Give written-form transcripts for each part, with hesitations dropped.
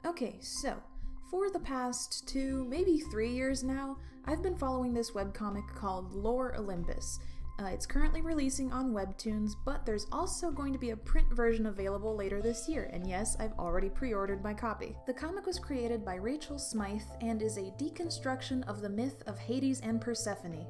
Okay, so, for the past 2, maybe 3 years now, I've been following this webcomic called Lore Olympus. It's currently releasing on Webtoons, but there's also going to be a print version available later this year, and yes, I've already pre-ordered my copy. The comic was created by Rachel Smythe and is a deconstruction of the myth of Hades and Persephone.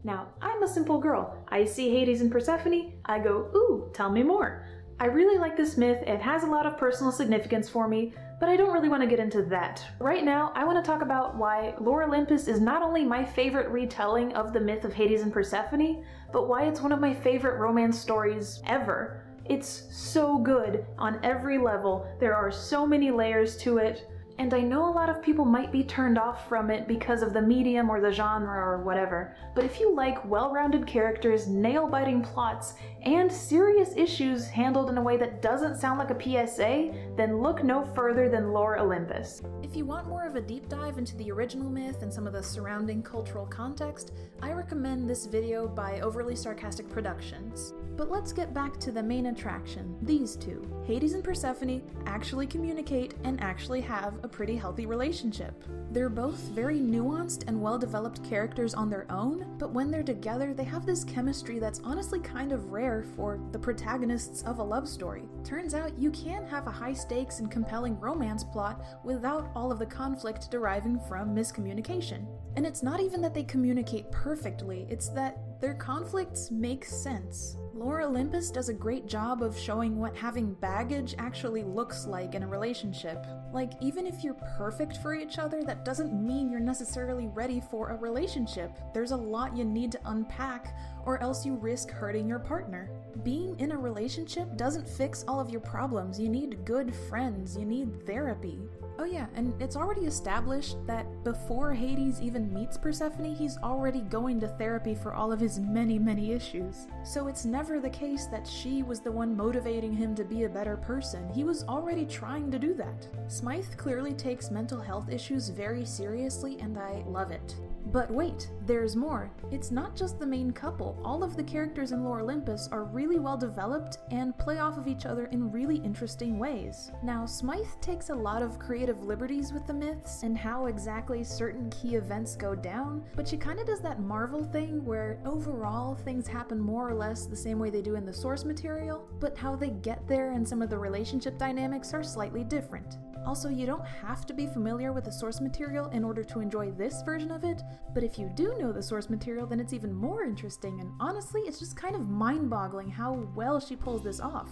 Now, I'm a simple girl. I see Hades and Persephone, I go, ooh, tell me more. I really like this myth, it has a lot of personal significance for me, but I don't really want to get into that. Right now, I want to talk about why Lore Olympus is not only my favorite retelling of the myth of Hades and Persephone, but why it's one of my favorite romance stories ever. It's so good on every level, there are so many layers to it, and I know a lot of people might be turned off from it because of the medium or the genre or whatever, but if you like well-rounded characters, nail-biting plots, and serious issues handled in a way that doesn't sound like a PSA, then look no further than Lore Olympus. If you want more of a deep dive into the original myth and some of the surrounding cultural context, I recommend this video by Overly Sarcastic Productions. But let's get back to the main attraction, these two. Hades and Persephone actually communicate and actually have a pretty healthy relationship. They're both very nuanced and well-developed characters on their own, but when they're together, they have this chemistry that's honestly kind of rare for the protagonists of a love story. Turns out you can have a high-stakes and compelling romance plot without all of the conflict deriving from miscommunication. And it's not even that they communicate perfectly, it's that their conflicts make sense. Lore Olympus does a great job of showing what having baggage actually looks like in a relationship. Like, even if you're perfect for each other, that doesn't mean you're necessarily ready for a relationship. There's a lot you need to unpack, or else you risk hurting your partner. Being in a relationship doesn't fix all of your problems. You need good friends, you need therapy. Oh yeah, and it's already established that before Hades even meets Persephone, he's already going to therapy for all of his many issues. So it's never the case that she was the one motivating him to be a better person. He was already trying to do that. Smythe clearly takes mental health issues very seriously, and I love it. But wait, there's more. It's not just the main couple. All of the characters in Lore Olympus are really well developed and play off of each other in really interesting ways. Now, Smythe takes a lot of creative liberties with the myths and how exactly certain key events go down, but she kinda does that Marvel thing where overall things happen more or less the same way they do in the source material, but how they get there and some of the relationship dynamics are slightly different. Also, you don't have to be familiar with the source material in order to enjoy this version of it, but if you do know the source material, then it's even more interesting, and honestly, it's just kind of mind-boggling how well she pulls this off.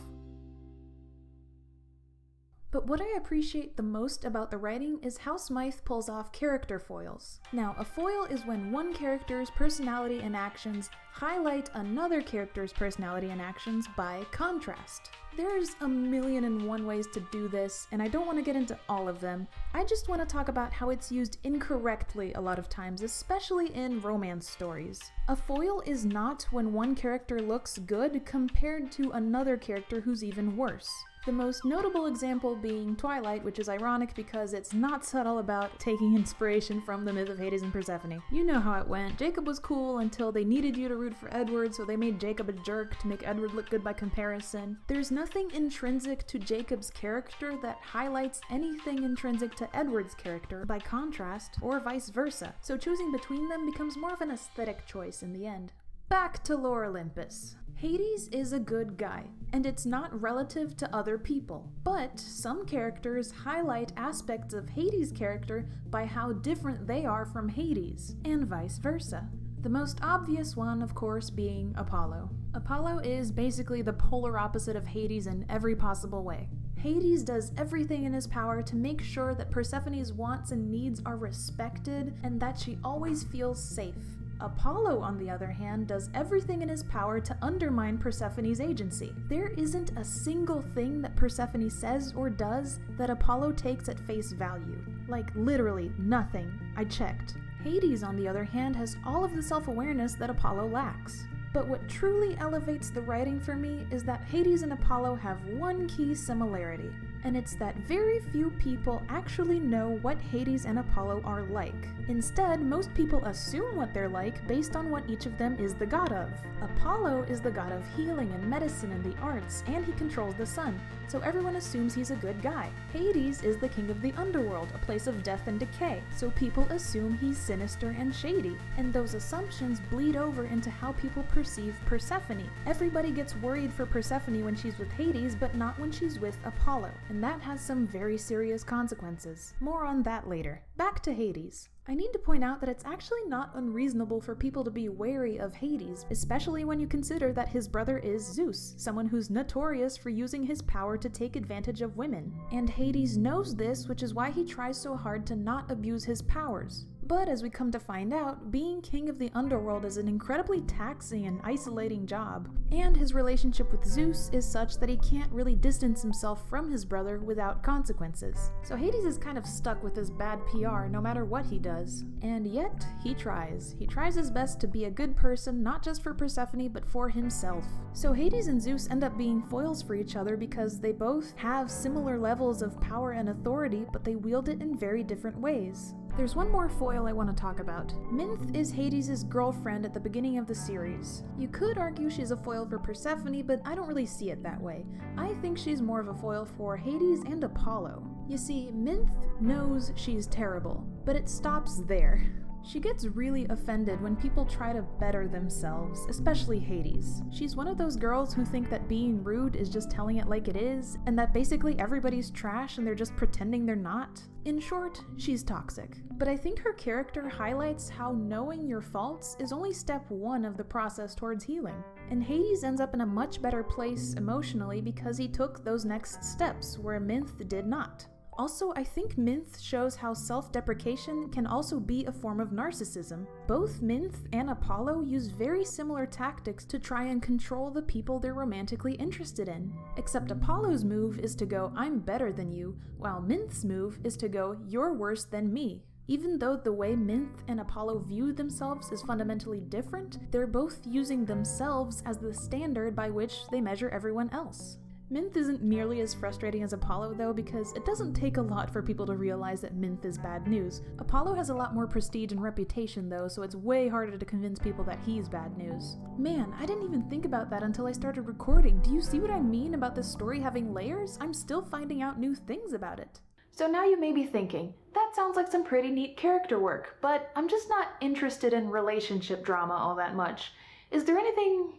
But what I appreciate the most about the writing is how Smythe pulls off character foils. Now, a foil is when one character's personality and actions highlight another character's personality and actions by contrast. There's a million and one ways to do this, and I don't want to get into all of them. I just want to talk about how it's used incorrectly a lot of times, especially in romance stories. A foil is not when one character looks good compared to another character who's even worse. The most notable example being Twilight, which is ironic because it's not subtle about taking inspiration from the myth of Hades and Persephone. You know how it went. Jacob was cool until they needed you to root for Edward, so they made Jacob a jerk to make Edward look good by comparison. There's nothing intrinsic to Jacob's character that highlights anything intrinsic to Edward's character by contrast, or vice versa, so choosing between them becomes more of an aesthetic choice in the end. Back to Lore Olympus. Hades is a good guy, and it's not relative to other people, but some characters highlight aspects of Hades' character by how different they are from Hades, and vice versa. The most obvious one, of course, being Apollo. Apollo is basically the polar opposite of Hades in every possible way. Hades does everything in his power to make sure that Persephone's wants and needs are respected and that she always feels safe. Apollo, on the other hand, does everything in his power to undermine Persephone's agency. There isn't a single thing that Persephone says or does that Apollo takes at face value. Like, literally nothing. I checked. Hades, on the other hand, has all of the self-awareness that Apollo lacks. But what truly elevates the writing for me is that Hades and Apollo have one key similarity. And it's that very few people actually know what Hades and Apollo are like. Instead, most people assume what they're like based on what each of them is the god of. Apollo is the god of healing and medicine and the arts, and he controls the sun, so everyone assumes he's a good guy. Hades is the king of the underworld, a place of death and decay, so people assume he's sinister and shady. And those assumptions bleed over into how people perceive Persephone. Everybody gets worried for Persephone when she's with Hades, but not when she's with Apollo, and that has some very serious consequences. More on that later. Back to Hades. I need to point out that it's actually not unreasonable for people to be wary of Hades, especially when you consider that his brother is Zeus, someone who's notorious for using his power to take advantage of women. And Hades knows this, which is why he tries so hard to not abuse his powers. But as we come to find out, being king of the underworld is an incredibly taxing and isolating job, and his relationship with Zeus is such that he can't really distance himself from his brother without consequences. So Hades is kind of stuck with his bad PR no matter what he does. And yet, he tries. He tries his best to be a good person, not just for Persephone, but for himself. So Hades and Zeus end up being foils for each other because they both have similar levels of power and authority, but they wield it in very different ways. There's one more foil I want to talk about. Minth is Hades' girlfriend at the beginning of the series. You could argue she's a foil for Persephone, but I don't really see it that way. I think she's more of a foil for Hades and Apollo. You see, Minth knows she's terrible, but it stops there. She gets really offended when people try to better themselves, especially Hades. She's one of those girls who think that being rude is just telling it like it is, and that basically everybody's trash and they're just pretending they're not. In short, she's toxic. But I think her character highlights how knowing your faults is only step one of the process towards healing. And Hades ends up in a much better place emotionally because he took those next steps, where Minth did not. Also, I think Minth shows how self-deprecation can also be a form of narcissism. Both Minth and Apollo use very similar tactics to try and control the people they're romantically interested in. Except Apollo's move is to go, "I'm better than you," while Minth's move is to go, "You're worse than me." Even though the way Minth and Apollo view themselves is fundamentally different, they're both using themselves as the standard by which they measure everyone else. Minth isn't nearly as frustrating as Apollo though, because it doesn't take a lot for people to realize that Minth is bad news. Apollo has a lot more prestige and reputation though, so it's way harder to convince people that he's bad news. Man, I didn't even think about that until I started recording. Do you see what I mean about this story having layers? I'm still finding out new things about it. So now you may be thinking, that sounds like some pretty neat character work, but I'm just not interested in relationship drama all that much. Is there anything,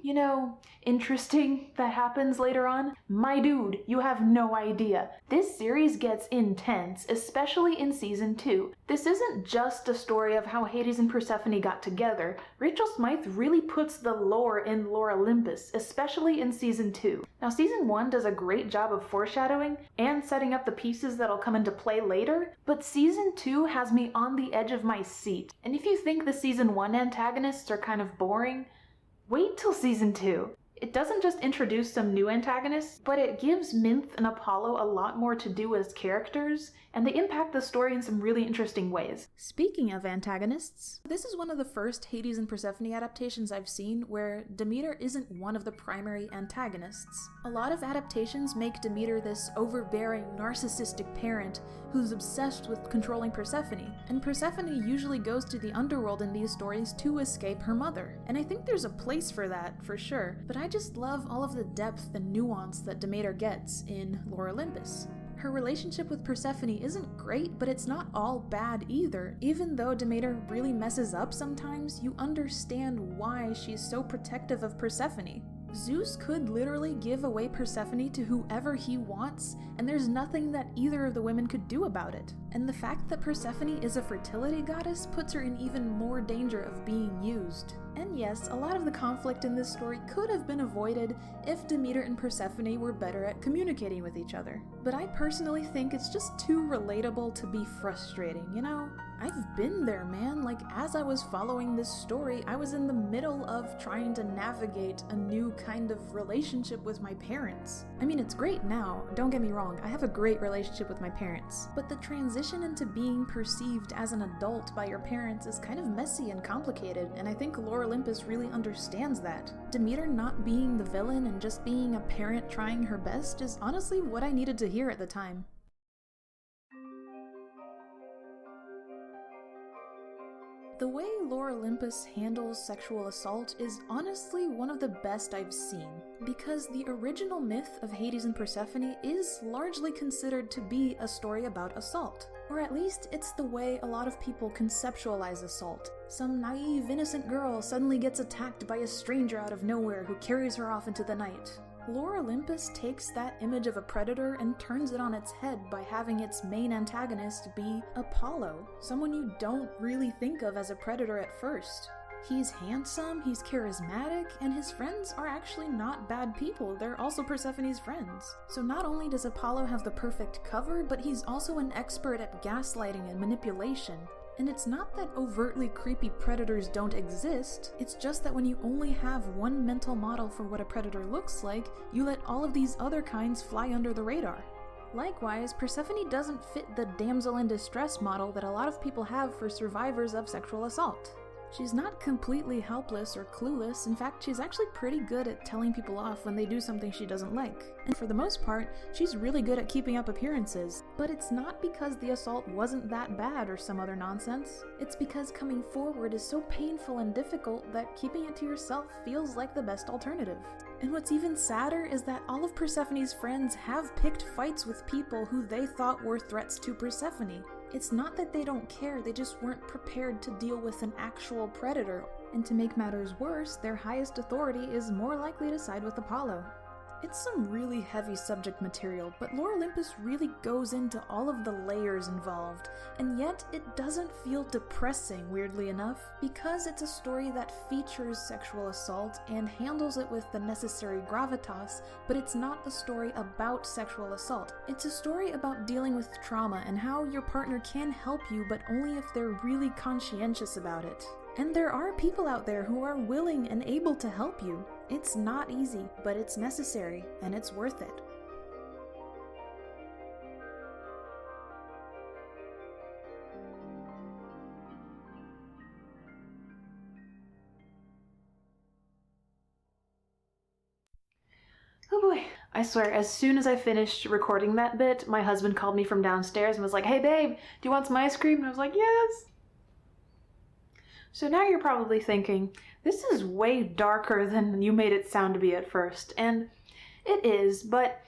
interesting that happens later on? My dude, you have no idea. This series gets intense, especially in season 2. This isn't just a story of how Hades and Persephone got together. Rachel Smythe really puts the lore in Lore Olympus, especially in season 2. Now season 1 does a great job of foreshadowing and setting up the pieces that'll come into play later, but season 2 has me on the edge of my seat. And if you think the season 1 antagonists are kind of boring, wait till season 2. It doesn't just introduce some new antagonists, but it gives Minth and Apollo a lot more to do as characters, and they impact the story in some really interesting ways. Speaking of antagonists, this is one of the first Hades and Persephone adaptations I've seen where Demeter isn't one of the primary antagonists. A lot of adaptations make Demeter this overbearing, narcissistic parent who's obsessed with controlling Persephone, and Persephone usually goes to the underworld in these stories to escape her mother. And I think there's a place for that, for sure, but I just love all of the depth and nuance that Demeter gets in Lore Olympus. Her relationship with Persephone isn't great, but it's not all bad either. Even though Demeter really messes up sometimes, you understand why she's so protective of Persephone. Zeus could literally give away Persephone to whoever he wants, and there's nothing that either of the women could do about it. And the fact that Persephone is a fertility goddess puts her in even more danger of being used. And yes, a lot of the conflict in this story could have been avoided if Demeter and Persephone were better at communicating with each other. But I personally think it's just too relatable to be frustrating, I've been there, man. Like, as I was following this story, I was in the middle of trying to navigate a new kind of relationship with my parents. I mean, it's great now, don't get me wrong, I have a great relationship with my parents, but the transition into being perceived as an adult by your parents is kind of messy and complicated, and I think Lore Olympus really understands that. Demeter not being the villain and just being a parent trying her best is honestly what I needed to hear at the time. The way Lore Olympus handles sexual assault is honestly one of the best I've seen, because the original myth of Hades and Persephone is largely considered to be a story about assault. Or at least it's the way a lot of people conceptualize assault. Some naive, innocent girl suddenly gets attacked by a stranger out of nowhere who carries her off into the night. Lore Olympus takes that image of a predator and turns it on its head by having its main antagonist be Apollo, someone you don't really think of as a predator at first. He's handsome, he's charismatic, and his friends are actually not bad people, they're also Persephone's friends. So not only does Apollo have the perfect cover, but he's also an expert at gaslighting and manipulation. And it's not that overtly creepy predators don't exist, it's just that when you only have one mental model for what a predator looks like, you let all of these other kinds fly under the radar. Likewise, Persephone doesn't fit the damsel in distress model that a lot of people have for survivors of sexual assault. She's not completely helpless or clueless, in fact she's actually pretty good at telling people off when they do something she doesn't like. And for the most part, she's really good at keeping up appearances. But it's not because the assault wasn't that bad or some other nonsense. It's because coming forward is so painful and difficult that keeping it to yourself feels like the best alternative. And what's even sadder is that all of Persephone's friends have picked fights with people who they thought were threats to Persephone. It's not that they don't care, they just weren't prepared to deal with an actual predator. And to make matters worse, their highest authority is more likely to side with Apollo. It's some really heavy subject material, but Lore Olympus really goes into all of the layers involved, and yet it doesn't feel depressing, weirdly enough, because it's a story that features sexual assault and handles it with the necessary gravitas, but it's not a story about sexual assault. It's a story about dealing with trauma and how your partner can help you, but only if they're really conscientious about it. And there are people out there who are willing and able to help you. It's not easy, but it's necessary, and it's worth it. Oh boy. I swear, as soon as I finished recording that bit, my husband called me from downstairs and was like, "Hey babe, do you want some ice cream?" And I was like, "Yes." So now you're probably thinking, this is way darker than you made it sound to be at first, and it is, but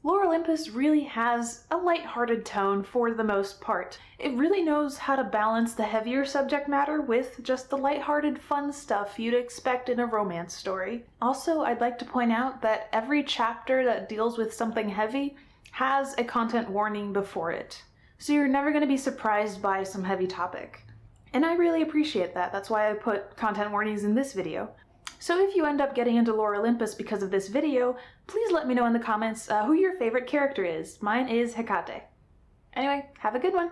Lore Olympus really has a lighthearted tone for the most part. It really knows how to balance the heavier subject matter with just the lighthearted fun stuff you'd expect in a romance story. Also, I'd like to point out that every chapter that deals with something heavy has a content warning before it, so you're never going to be surprised by some heavy topic. And I really appreciate that. That's why I put content warnings in this video. So if you end up getting into Lore Olympus because of this video, please let me know in the comments who your favorite character is. Mine is Hecate. Anyway, have a good one!